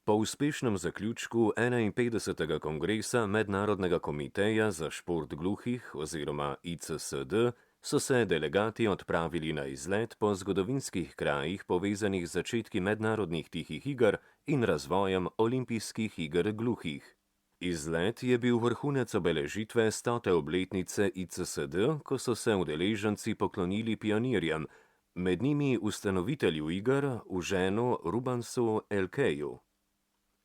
Po uspešnem zaključku 51. kongresa Mednarodnega komiteja za šport gluhih oziroma ICSD so se delegati odpravili na izlet po zgodovinskih krajih povezanih z začetki mednarodnih tihih iger in razvojem olimpijskih iger gluhih. Izlet je bil vrhunec obeležitve 100. obletnice ICSD, ko so se udeleženci poklonili pionirjem, med njimi ustanovitelju iger Eugenu Rubensu Elkeju.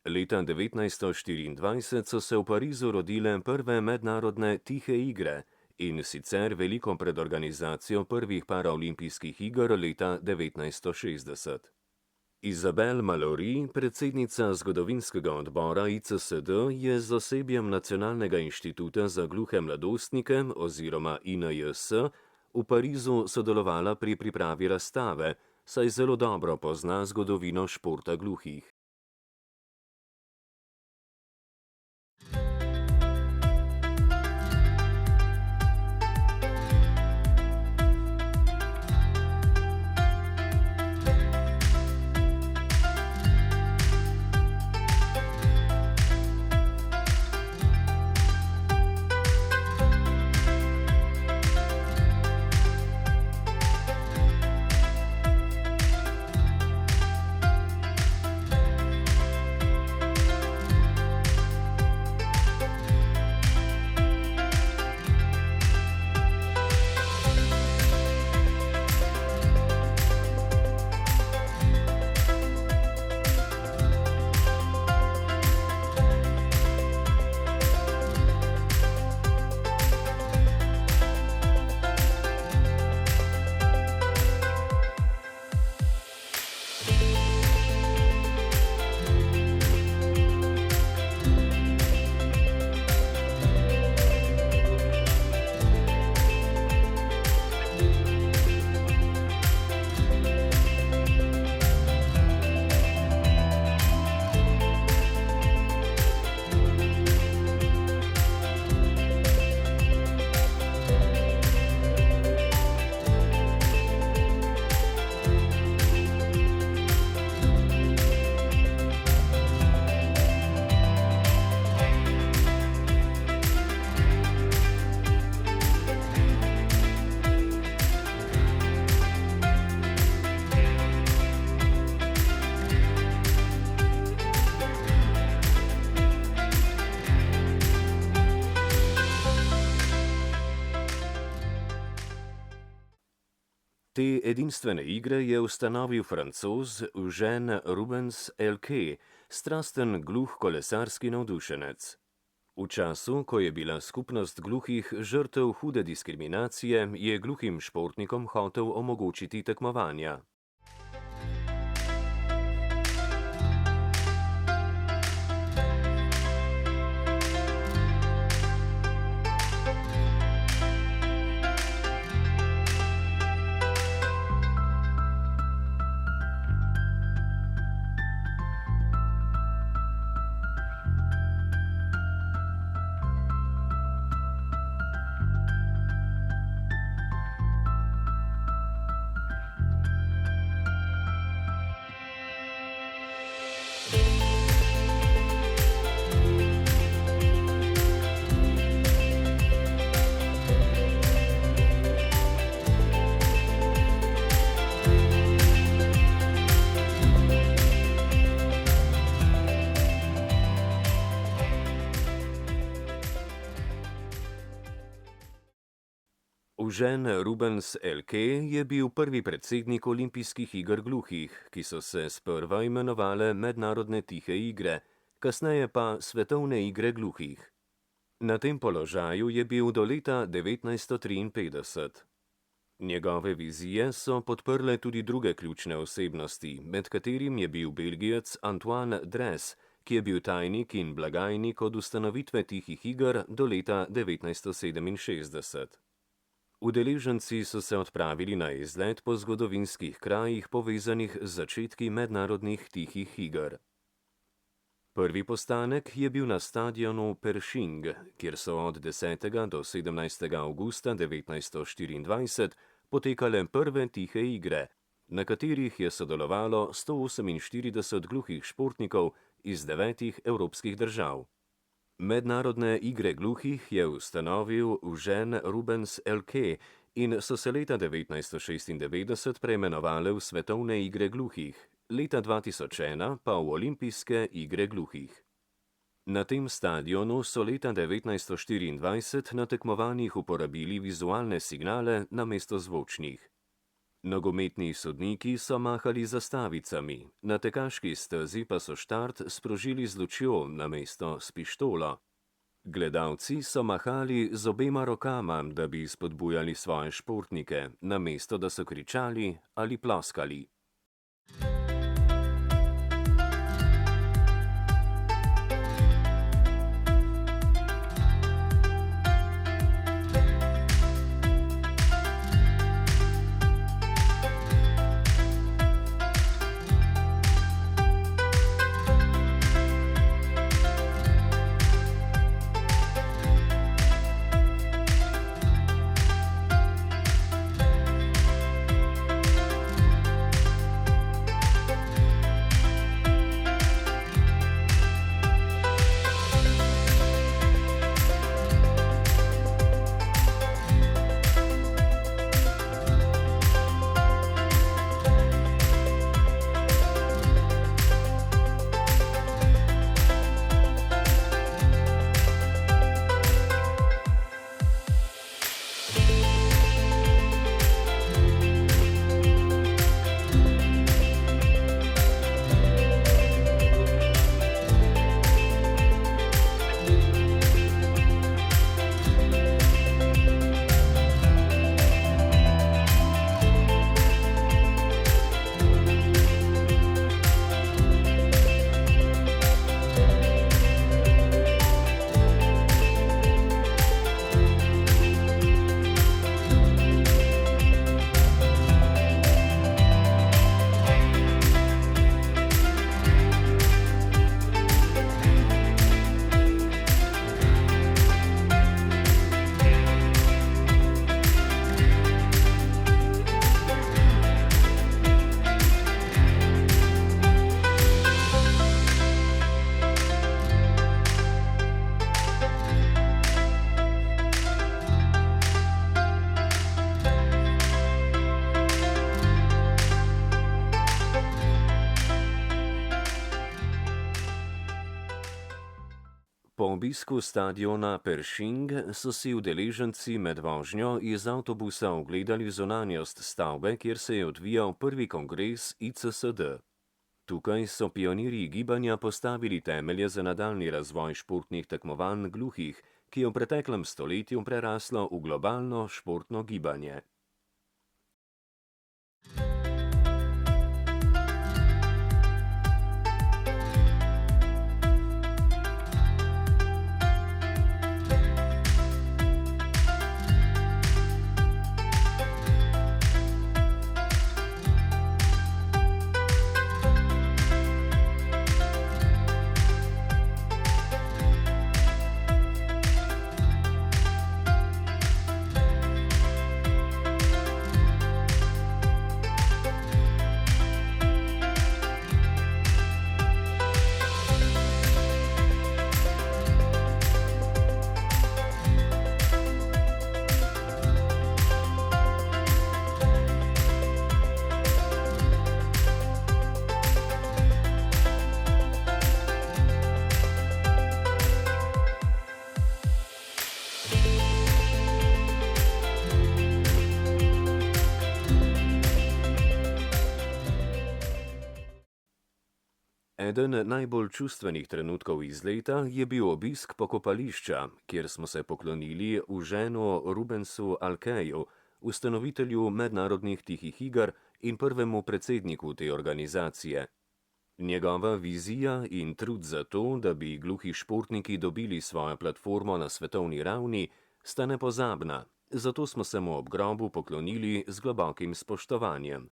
Leta 1924 so se v Parizu rodile prve mednarodne tihe igre, in sicer veliko pred organizacijo prvih paraolimpijskih iger leta 1960. Isabelle Mallory, predsednica zgodovinskega odbora ICSD, je z osebjem Nacionalnega inštituta za gluhe mladostnike oziroma INJS v Parizu sodelovala pri pripravi razstave, saj zelo dobro pozna zgodovino športa gluhih. Te edinstvene igre je ustanovil Francoz Eugène Rubens Elke, strasten gluh kolesarski navdušenec. V času, ko je bila skupnost gluhih žrtev hude diskriminacije, je gluhim športnikom hotel omogočiti tekmovanja. Eugène Rubens Elke je bil prvi predsednik olimpijskih iger gluhih, ki so se sprva imenovale Mednarodne tihe igre, kasneje pa Svetovne igre gluhih. Na tem položaju je bil do leta 1953. Njegove vizije so podprle tudi druge ključne osebnosti, med katerim je bil Belgijec Antoine Dres, ki je bil tajnik in blagajnik od ustanovitve tihih iger do leta 1967. Udeleženci so se odpravili na izlet po zgodovinskih krajih povezanih z začetki mednarodnih tihih iger. Prvi postanek je bil na stadionu Pershing, kjer so od 10. do 17. avgusta 1924 potekale prve tihe igre, na katerih je sodelovalo 148 gluhih športnikov iz 9 evropskih držav. Mednarodne igre gluhih je ustanovil Eugene Rubens Elke in so se leta 1996 preimenovale v Svetovne igre gluhih, leta 2001 pa v Olimpijske igre gluhih. Na tem stadionu so leta 1924 na tekmovanjih uporabili vizualne signale namesto zvočnih. Nogometni sodniki so mahali zastavicami, na tekaški stezi pa so štart sprožili z lučjo namesto s pištolo. Gledalci so mahali z obema rokama, da bi spodbujali svoje športnike, namesto da so kričali ali ploskali. Po obisku stadiona Pershing so si udeleženci med vožnjo iz avtobusa ogledali zunanjost stavbe, kjer se je odvijal prvi kongres ICSD. Tukaj so pionirji gibanja postavili temelje za nadaljnji razvoj športnih tekmovanj gluhih, ki je v preteklem stoletju preraslo v globalno športno gibanje. Eden najbolj čustvenih trenutkov iz leta je bil obisk pokopališča, kjer smo se poklonili Eugenu Rubensu Alkeju, ustanovitelju mednarodnih tihih iger in prvemu predsedniku te organizacije. Njegova vizija in trud za to, da bi gluhi športniki dobili svojo platformo na svetovni ravni, sta nepozabna, zato smo se mu ob grobu poklonili z globokim spoštovanjem.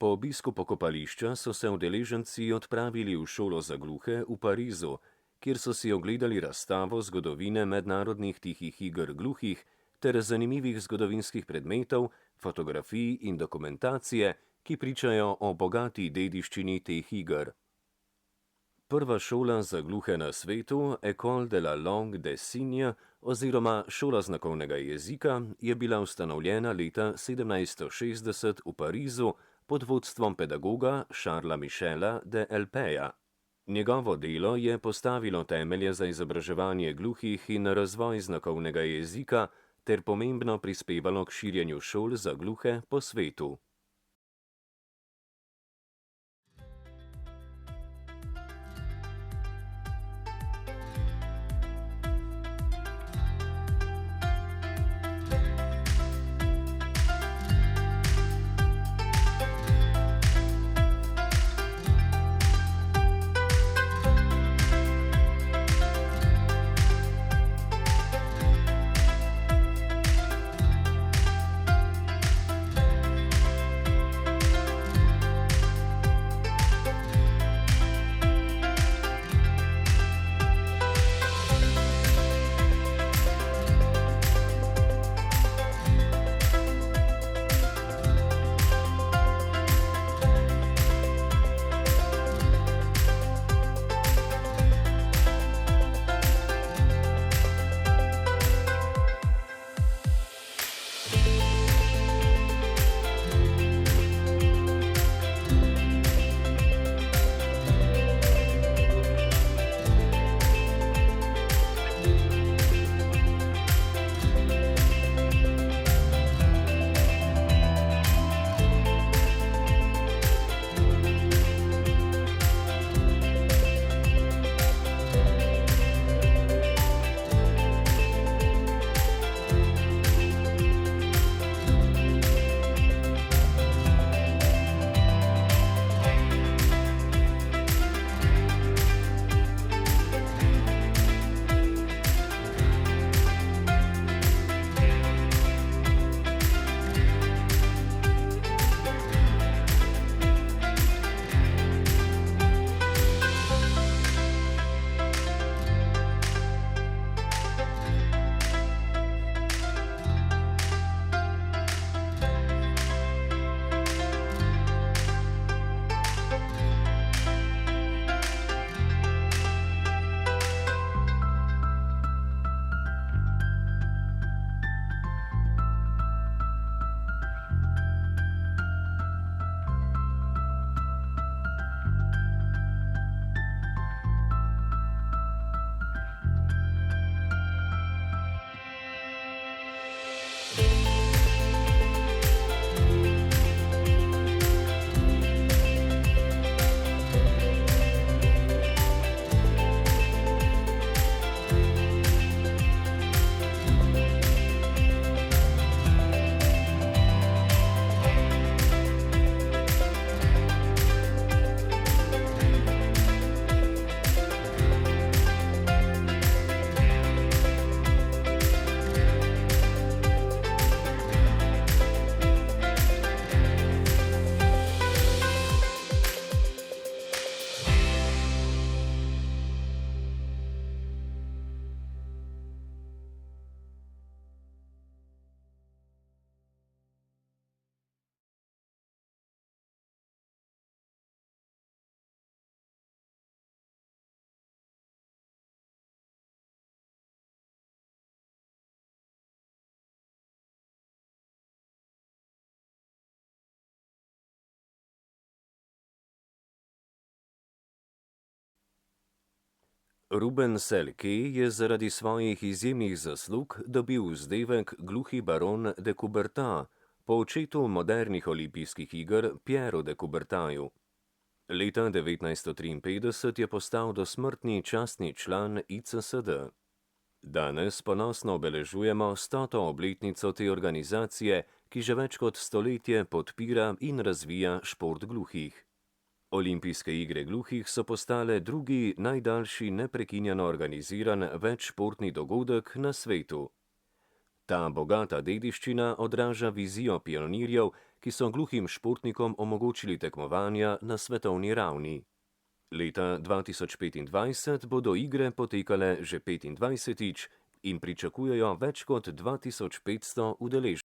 Po obisku pokopališča so se udeleženci odpravili v šolo za gluhe v Parizu, kjer so si ogledali razstavo zgodovine mednarodnih tihih iger gluhih ter zanimivih zgodovinskih predmetov, fotografij in dokumentacije, ki pričajo o bogati dediščini teh iger. Prva šola za gluhe na svetu, École de la langue des signes oziroma šola znakovnega jezika, je bila ustanovljena leta 1760 v Parizu pod vodstvom pedagoga Charlesa Michela de Elpeja. Njegovo delo je postavilo temelje za izobraževanje gluhih in razvoj znakovnega jezika ter pomembno prispevalo k širjenju šol za gluhe po svetu. Ruben Selke je zaradi svojih izjemnih zaslug dobil vzdevek gluhi baron de Coubertin po očetu modernih olimpijskih iger Pierru de Coubertinu. Leta 1953 je postal dosmrtni častni član ICSD. Danes ponosno obeležujemo 100. obletnico te organizacije, ki že več kot stoletje podpira in razvija šport gluhih. Olimpijske igre gluhih so postale drugi najdaljši neprekinjeno organiziran večšportni dogodek na svetu. Ta bogata dediščina odraža vizijo pionirjev, ki so gluhim športnikom omogočili tekmovanja na svetovni ravni. Leta 2025 bodo igre potekale že 25. in pričakujejo več kot 2500 udeležencev.